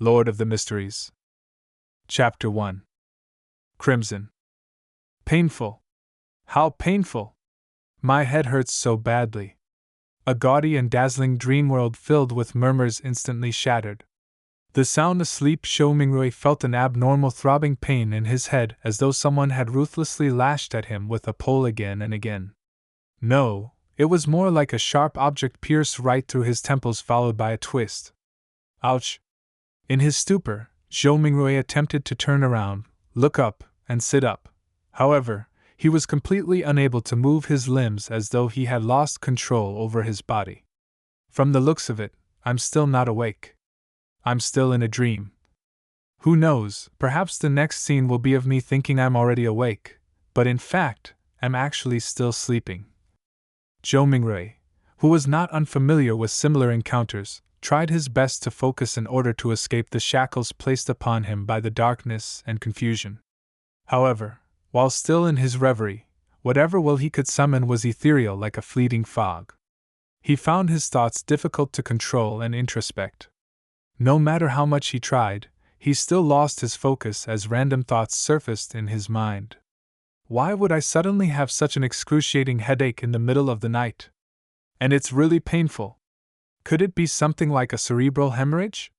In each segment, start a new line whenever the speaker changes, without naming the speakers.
Lord of the Mysteries. Chapter 1. Crimson. Painful. How painful! My head hurts so badly. A gaudy and dazzling dream world filled with murmurs instantly shattered. The sound asleep, Zhou Mingrui felt an abnormal throbbing pain in his head as though someone had ruthlessly lashed at him with a pole again and again. No, it was more like a sharp object pierced right through his temples followed by a twist. Ouch! In his stupor, Zhou Mingrui attempted to turn around, look up, and sit up. However, he was completely unable to move his limbs as though he had lost control over his body. From the looks of it, I'm still not awake. I'm still in a dream. Who knows, perhaps the next scene will be of me thinking I'm already awake, but in fact, I'm actually still sleeping. Zhou Mingrui, who was not unfamiliar with similar encounters, tried his best to focus in order to escape the shackles placed upon him by the darkness and confusion. However, while still in his reverie, whatever will he could summon was ethereal like a fleeting fog. He found his thoughts difficult to control and introspect. No matter how much he tried, he still lost his focus as random thoughts surfaced in his mind. Why would I suddenly have such an excruciating headache in the middle of the night? And it's really painful. Could it be something like a cerebral hemorrhage?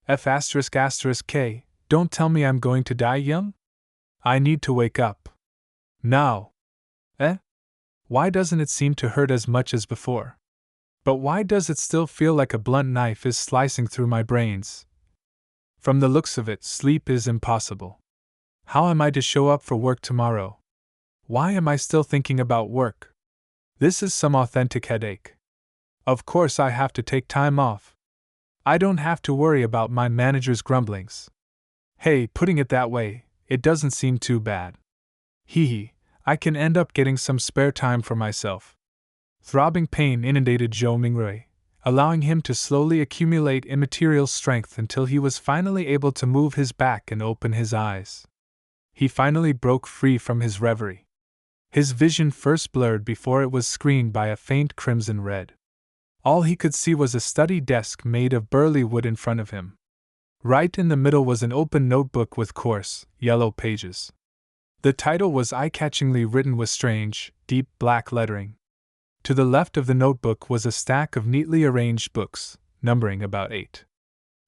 F***K, don't tell me I'm going to die young? I need to wake up. Now. Why doesn't it seem to hurt as much as before? But why does it still feel like a blunt knife is slicing through my brains? From the looks of it, sleep is impossible. How am I to show up for work tomorrow? Why am I still thinking about work? This is some authentic headache. Of course I have to take time off. I don't have to worry about my manager's grumblings. Hey, putting it that way, it doesn't seem too bad. Hee, I can end up getting some spare time for myself. Throbbing pain inundated Zhou Mingrui, allowing him to slowly accumulate immaterial strength until he was finally able to move his back and open his eyes. He finally broke free from his reverie. His vision first blurred before it was screened by a faint crimson red. All he could see was a study desk made of burly wood in front of him. Right in the middle was an open notebook with coarse, yellow pages. The title was eye-catchingly written with strange, deep black lettering. To the left of the notebook was a stack of neatly arranged books, numbering about 8.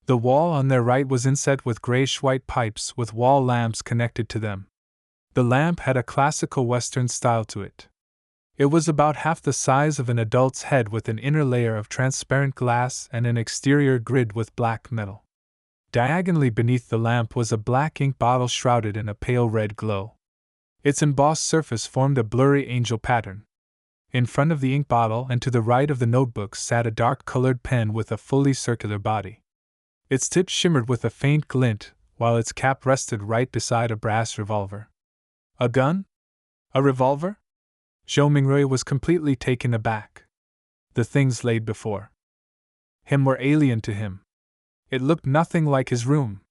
The wall on their right was inset with grayish-white pipes with wall lamps connected to them. The lamp had a classical Western style to it. It was about half the size of an adult's head with an inner layer of transparent glass and an exterior grid with black metal. Diagonally beneath the lamp was a black ink bottle shrouded in a pale red glow. Its embossed surface formed a blurry angel pattern. In front of the ink bottle and to the right of the notebook sat a dark-colored pen with a fully circular body. Its tip shimmered with a faint glint, while its cap rested right beside a brass revolver. A gun? A revolver? Zhou Mingrui was completely taken aback. The things laid before him were alien to him. It looked nothing like his room.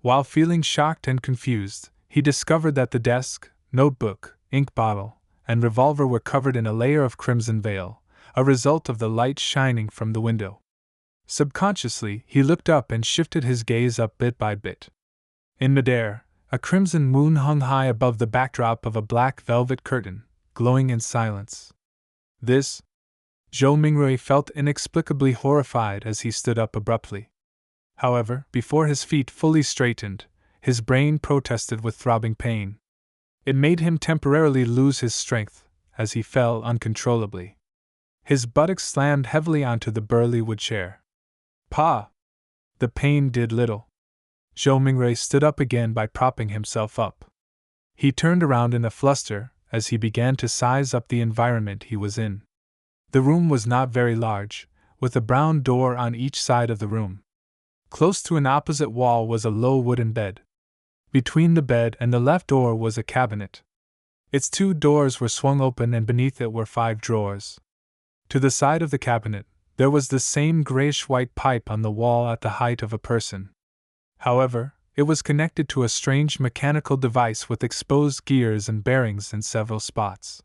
While feeling shocked and confused, he discovered that the desk, notebook, ink bottle, and revolver were covered in a layer of crimson veil, a result of the light shining from the window. Subconsciously, he looked up and shifted his gaze up bit by bit. In midair, a crimson moon hung high above the backdrop of a black velvet curtain, glowing in silence. This? Zhou Mingrui felt inexplicably horrified as he stood up abruptly. However, before his feet fully straightened, his brain protested with throbbing pain. It made him temporarily lose his strength, as he fell uncontrollably. His buttocks slammed heavily onto the burly wood chair. Pa! The pain did little. Zhou Mingrui stood up again by propping himself up. He turned around in a fluster as he began to size up the environment he was in. The room was not very large, with a brown door on each side of the room. Close to an opposite wall was a low wooden bed. Between the bed and the left door was a cabinet. Its 2 doors were swung open and beneath it were 5 drawers. To the side of the cabinet, there was the same grayish-white pipe on the wall at the height of a person. However, it was connected to a strange mechanical device with exposed gears and bearings in several spots.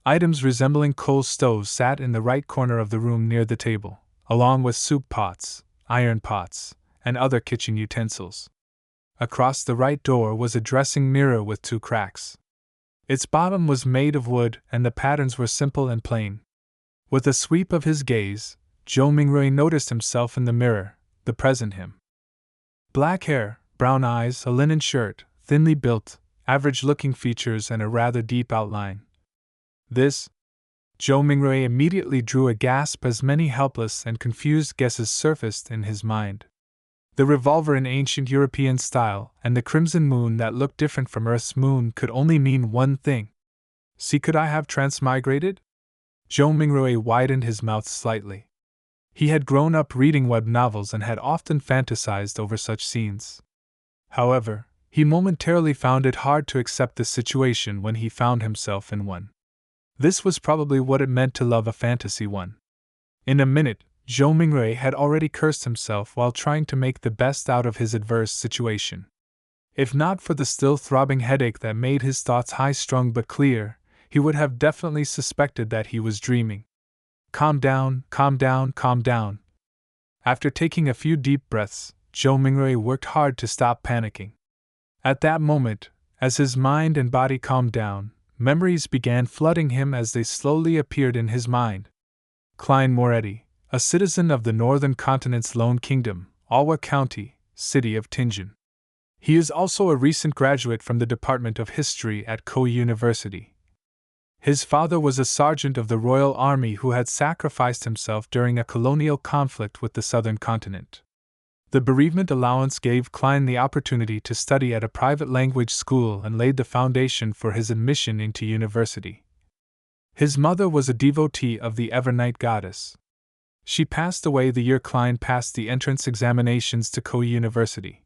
Items resembling coal stoves sat in the right corner of the room near the table, along with soup pots, iron pots, and other kitchen utensils. Across the right door was a dressing mirror with 2 cracks. Its bottom was made of wood and the patterns were simple and plain. With a sweep of his gaze, Zhou Mingrui noticed himself in the mirror, the present him. Black hair, brown eyes, a linen shirt, thinly built, average-looking features and a rather deep outline. This? Zhou Mingrui immediately drew a gasp as many helpless and confused guesses surfaced in his mind. The revolver in ancient European style and the crimson moon that looked different from Earth's moon could only mean one thing. See, could I have transmigrated? Zhou Mingrui widened his mouth slightly. He had grown up reading web novels and had often fantasized over such scenes. However, he momentarily found it hard to accept the situation when he found himself in one. This was probably what it meant to love a fantasy one. In a minute, Zhou Mingrui had already cursed himself while trying to make the best out of his adverse situation. If not for the still throbbing headache that made his thoughts high-strung but clear, he would have definitely suspected that he was dreaming. Calm down, calm down, calm down. After taking a few deep breaths, Zhou Mingrui worked hard to stop panicking. At that moment, as his mind and body calmed down, memories began flooding him as they slowly appeared in his mind. Klein Moretti, a citizen of the northern continent's lone kingdom, Alwa County, city of Tianjin. He is also a recent graduate from the Department of History at Ko University. His father was a sergeant of the Royal Army who had sacrificed himself during a colonial conflict with the southern continent. The bereavement allowance gave Klein the opportunity to study at a private language school and laid the foundation for his admission into university. His mother was a devotee of the Evernight goddess. She passed away the year Klein passed the entrance examinations to Ko University.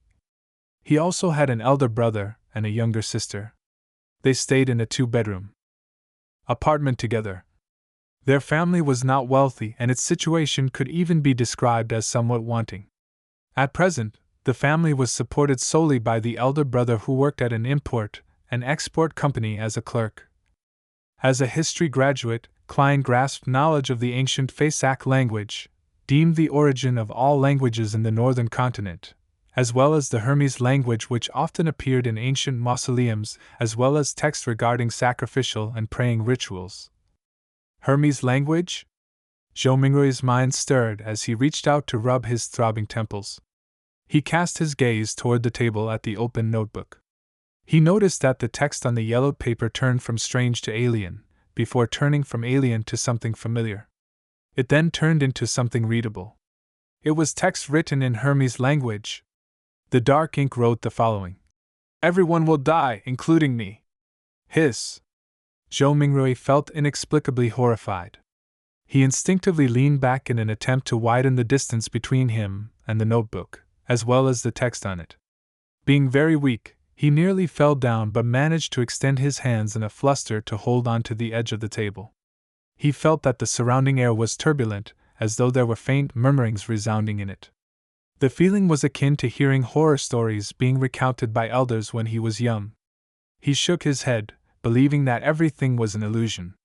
He also had an elder brother and a younger sister. They stayed in a 2-bedroom apartment together. Their family was not wealthy and its situation could even be described as somewhat wanting. At present, the family was supported solely by the elder brother who worked at an import and export company as a clerk. As a history graduate, Klein grasped knowledge of the ancient Phasak language, deemed the origin of all languages in the northern continent, as well as the Hermes language which often appeared in ancient mausoleums, as well as texts regarding sacrificial and praying rituals. Hermes language? Zhou Mingrui's mind stirred as he reached out to rub his throbbing temples. He cast his gaze toward the table at the open notebook. He noticed that the text on the yellowed paper turned from strange to alien, before turning from alien to something familiar. It then turned into something readable. It was text written in Hermes language. The dark ink wrote the following. "Everyone will die, including me." Hiss. Zhou Mingrui felt inexplicably horrified. He instinctively leaned back in an attempt to widen the distance between him and the notebook, as well as the text on it. Being very weak, he nearly fell down but managed to extend his hands in a fluster to hold on to the edge of the table. He felt that the surrounding air was turbulent, as though there were faint murmurings resounding in it. The feeling was akin to hearing horror stories being recounted by elders when he was young. He shook his head, believing that everything was an illusion.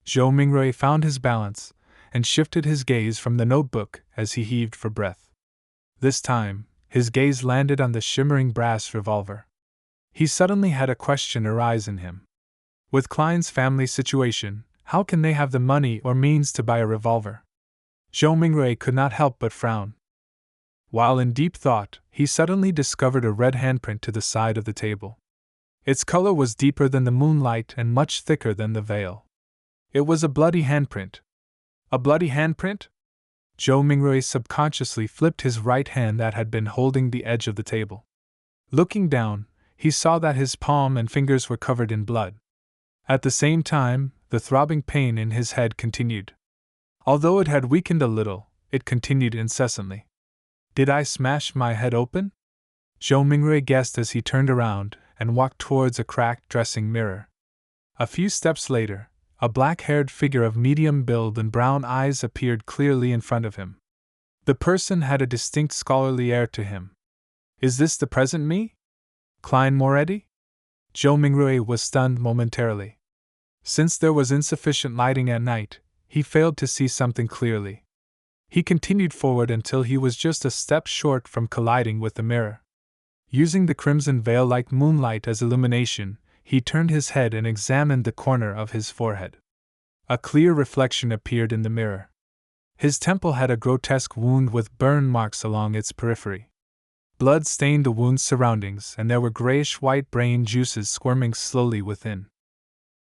Zhou Mingrui found his balance and shifted his gaze from the notebook as he heaved for breath. This time, his gaze landed on the shimmering brass revolver. He suddenly had a question arise in him. With Klein's family situation, how can they have the money or means to buy a revolver? Zhou Mingrui could not help but frown. While in deep thought, he suddenly discovered a red handprint to the side of the table. Its color was deeper than the moonlight and much thicker than the veil. It was a bloody handprint. A bloody handprint? Zhou Mingrui subconsciously flipped his right hand that had been holding the edge of the table. Looking down, he saw that his palm and fingers were covered in blood. At the same time, the throbbing pain in his head continued. Although it had weakened a little, it continued incessantly. Did I smash my head open? Zhou Mingrui guessed as he turned around and walked towards a cracked dressing mirror. A few steps later, a black-haired figure of medium build and brown eyes appeared clearly in front of him. The person had a distinct scholarly air to him. Is this the present me? Klein Moretti? Zhou Mingrui was stunned momentarily. Since there was insufficient lighting at night, he failed to see something clearly. He continued forward until he was just a step short from colliding with the mirror. Using the crimson veil-like moonlight as illumination, he turned his head and examined the corner of his forehead. A clear reflection appeared in the mirror. His temple had a grotesque wound with burn marks along its periphery. Blood stained the wound's surroundings, and there were grayish-white brain juices squirming slowly within.